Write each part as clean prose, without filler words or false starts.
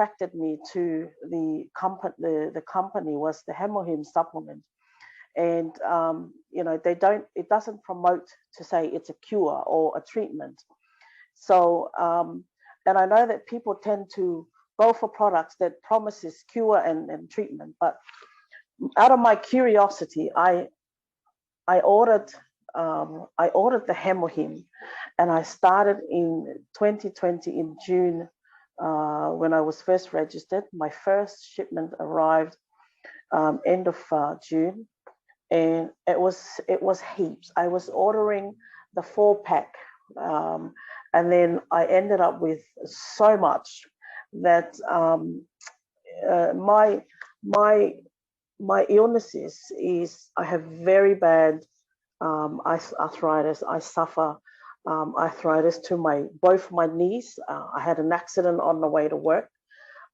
attracted me to the company was the Hemohim supplement. And, you know, it doesn't promote to say it's a cure or a treatment. So, and I know that people tend to go for products that promises cure and treatment, but out of my curiosity, I ordered the Hemohim, and I started in 2020 in June when I was first registered. My first shipment arrived end of June, and it was heaps. I was ordering the 4-pack, and then I ended up with so much that my illnesses is I have very bad arthritis. I suffer arthritis to both my knees. I had an accident on the way to work,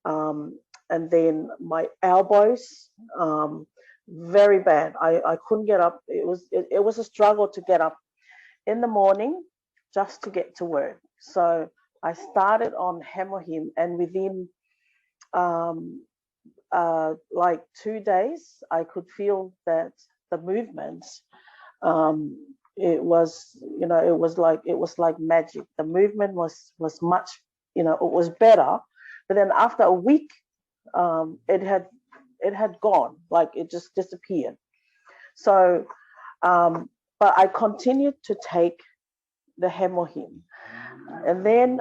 and then my elbows, very bad. I couldn't get up. It was a struggle to get up in the morning just to get to work. So I started on Hemohim, and within like 2 days, I could feel that the movements. It was, you know, it was like magic. The movement was much, you know, it was better. But then after a week, it had gone, like it just disappeared. So, but I continued to take the Hemohim, and then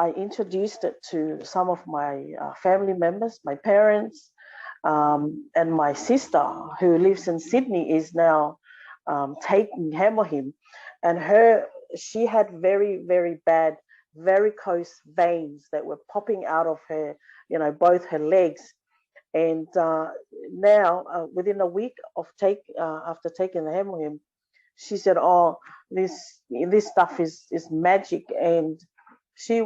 I introduced it to some of my family members, my parents, and my sister, who lives in Sydney, is now taking Hemohim, and she had very, very bad varicose veins that were popping out of her, you know, both her legs. And now, within a week of after taking the Hemohim, she said, "Oh, this stuff is magic." And she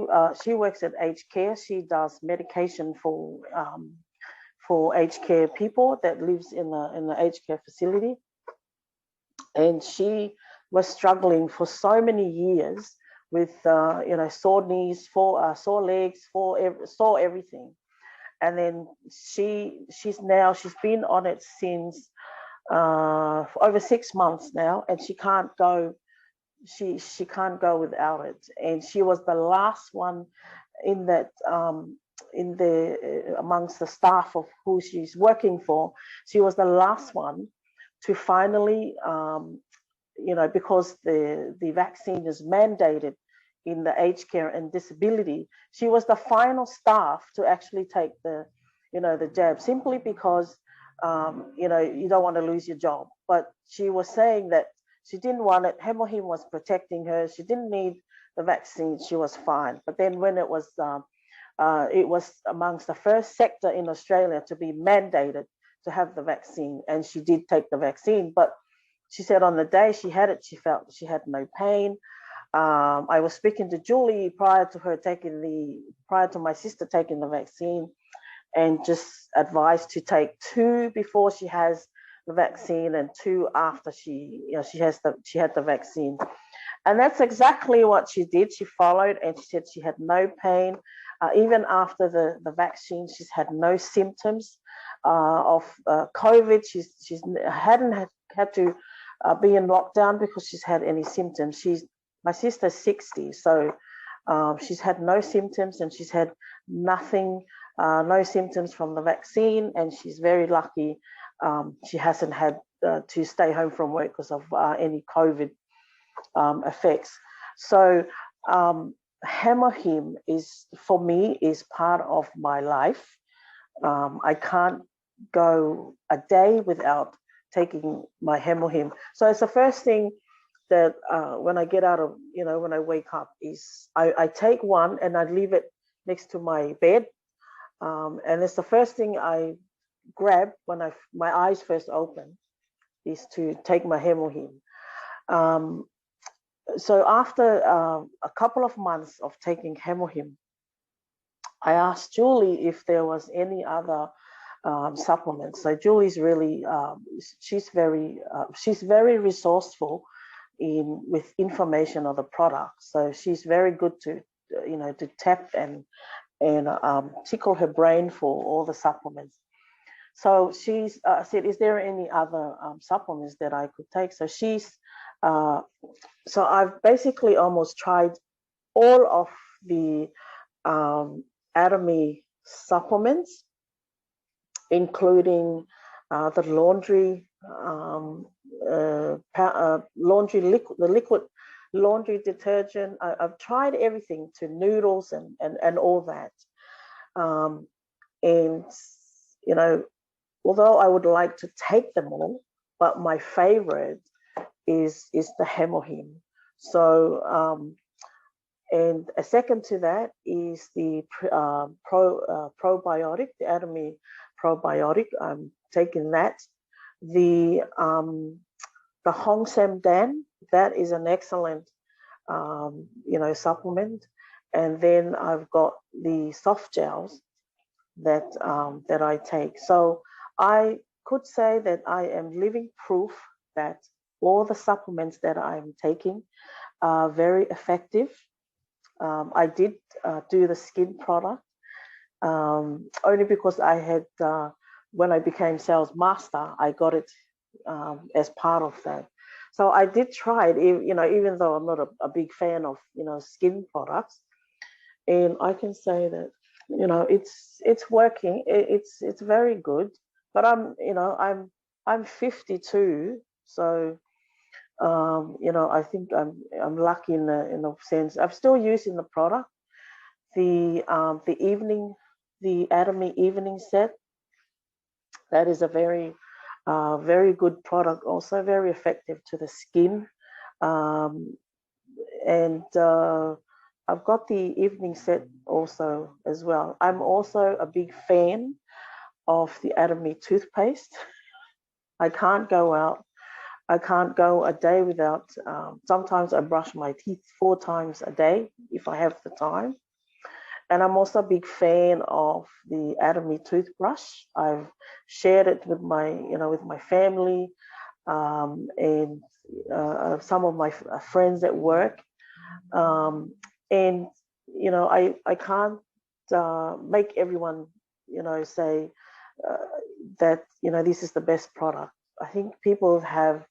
works at aged care. She does medication for aged care people that lives in the aged care facility. And she was struggling for so many years with you know, sore knees, sore legs, sore everything. And then she's been on it since for over 6 months now, and she can't go. She can't go without it. And she was the last one in that amongst the staff of who she's working for. She was the last one to finally, you know, because the vaccine is mandated in the aged care and disability, she was the final staff to actually take the jab, simply because, you know, you don't want to lose your job. But she was saying that she didn't want it. Hemohim was protecting her. She didn't need the vaccine. She was fine. But then when it was amongst the first sector in Australia to be mandated to have the vaccine, and she did take the vaccine. But she said on the day she had it, she felt she had no pain. I was speaking to Julie prior to my sister taking the vaccine, and just advised to take 2 before she has the vaccine and 2 after she had the vaccine. And that's exactly what she did. She followed, and she said she had no pain. Even after the vaccine, she's had no symptoms of COVID. She's hadn't had to be in lockdown because she's had any symptoms. My sister's 60, so she's had no symptoms, and she's had nothing, no symptoms from the vaccine, and she's very lucky. She hasn't had to stay home from work because of any COVID effects. So Hemohim for me is part of my life. I can't go a day without taking my Hemohim. So it's the first thing that when I get out of, you know, when I wake up, is I take one and I leave it next to my bed. And it's the first thing I grab when my eyes first open, is to take my Hemohim. So after a couple of months of taking Hemohim, I asked Julie if there was any other supplements. So Julie's really, she's very resourceful with information of the product. So she's very good to, you know, to tap and tickle her brain for all the supplements. So she's said, is there any other supplements that I could take? So so I've basically almost tried all of the Atomy supplements, including the laundry liquid, the liquid laundry detergent. I've tried everything, to noodles and all that. And you know, although I would like to take them all, but my favorite is the Hemohim. So and a second to that is the probiotic, the Atomy probiotic. I'm taking that. The Hong Sem Dan, that is an excellent supplement. And then I've got the soft gels that that I take. So I could say that I am living proof that all the supplements that I'm taking are very effective. I did do the skin product only because I had, when I became sales master, I got it as part of that. So I did try it, even though I'm not a big fan of, skin products. And I can say that, it's working. It's very good. But I'm 52, so I think I'm lucky in a sense. I'm still using the product, the Atomy evening set. That is a very good product, also very effective to the skin. And I've got the evening set also as well. I'm also a big fan of the Atomy toothpaste. I can't go out. I can't go a day without, sometimes I brush my teeth 4 times a day if I have the time. And I'm also a big fan of the Atomy toothbrush. I've shared it with my family and some of my friends at work. And I can't make everyone say that this is the best product. I think people have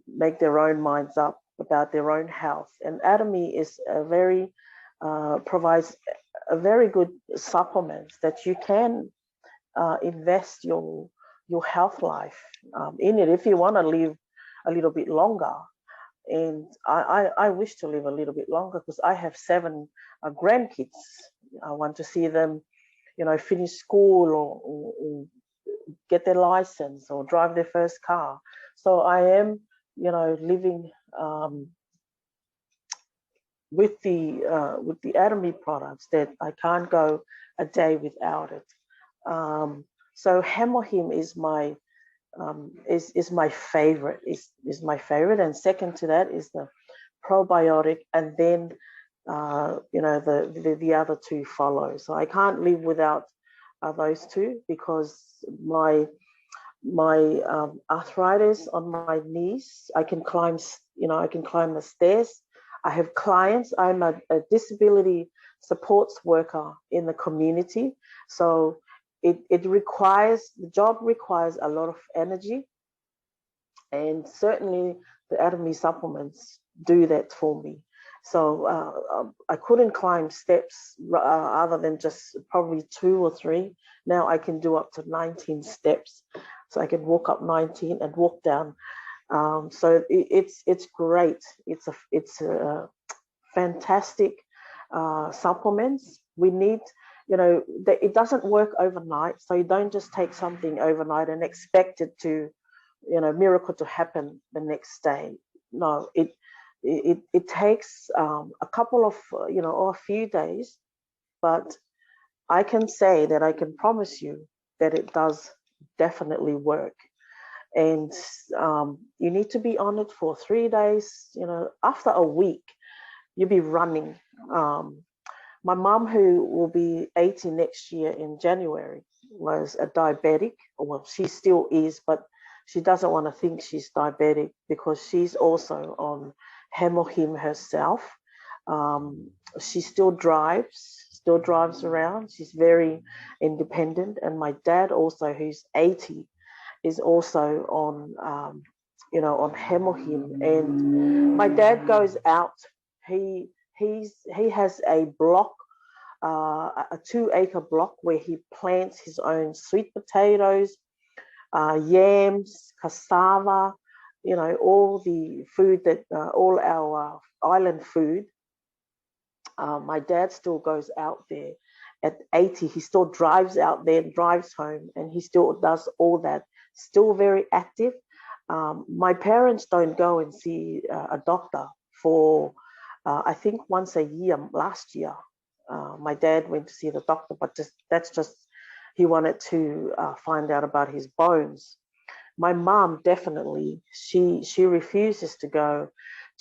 make their own minds up about their own health, and Atomy is provides a very good supplement that you can invest your health life in it if you want to live a little bit longer. And I wish to live a little bit longer because I have 7 grandkids. I want to see them, finish school or get their license or drive their first car. So I am, living with the Atomy products that I can't go a day without it. So Hemohim is my favorite. Is my favorite, and second to that is the probiotic, and then the other 2 follow. So I can't live without those 2 because my arthritis on my knees, I can climb the stairs. I have clients. I'm a disability supports worker in the community. So the job requires a lot of energy, and certainly the Atomy supplements do that for me. So I couldn't climb steps other than just probably 2 or 3. Now I can do up to 19 steps. So I can walk up 19 and walk down. So it's great. It's a fantastic supplements. We need, it doesn't work overnight. So you don't just take something overnight and expect it to, miracle to happen the next day. No, it takes a couple of, or a few days, but I can say that I can promise you that it does definitely work. And you need to be on it for 3 days. After a week, you'll be running. My mom, who will be 80 next year in January, was a diabetic. Well, she still is, but she doesn't want to think she's diabetic because she's also on Hemohim herself. She still drives still drives around. She's very independent. And my dad also, who's 80, is also on, on Hemohim. And my dad goes out. He has a block, a 2-acre block where he plants his own sweet potatoes, yams, cassava, all the food that, all our island food. My dad still goes out there at 80. He still drives out there and drives home, and he still does all that, still very active. My parents don't go and see a doctor for, I think once a year. Last year, my dad went to see the doctor, but that's just, he wanted to find out about his bones. My mom, definitely, she refuses to go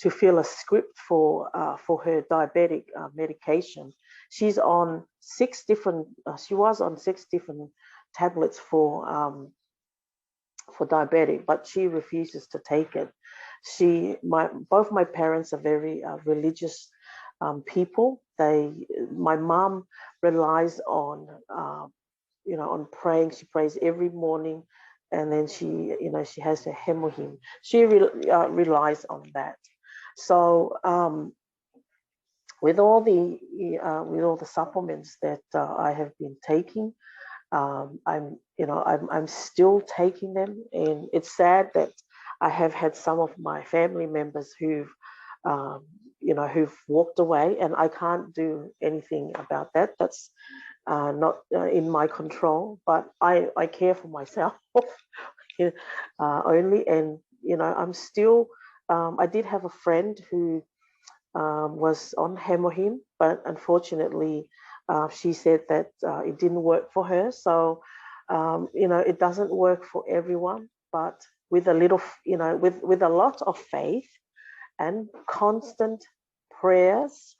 to fill a script for her diabetic medication. She's on 6 different. She was on 6 different tablets for diabetic, but she refuses to take it. Both my parents are very religious people. My mom relies on on praying. She prays every morning, and then she has her Hemohim. She relies on that. So with all the supplements that I have been taking, I'm still taking them, and it's sad that I have had some of my family members who've walked away, and I can't do anything about that. That's not in my control, but I care for myself only. And I'm still, I did have a friend who was on Hemohim, but unfortunately she said that it didn't work for her. So it doesn't work for everyone, but with a little, with a lot of faith and constant prayers.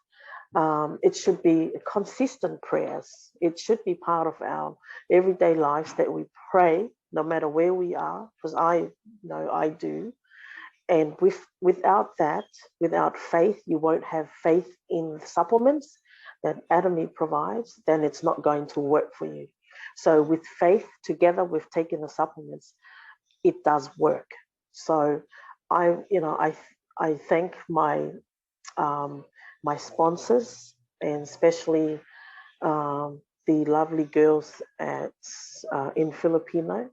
It should be consistent prayers. It should be part of our everyday lives that we pray no matter where we are, because I know I do. And without that, without faith, you won't have faith in the supplements that Atomy provides, then it's not going to work for you. So with faith together with taking the supplements, it does work. So I thank my my sponsors, and especially the lovely girls in Filipino.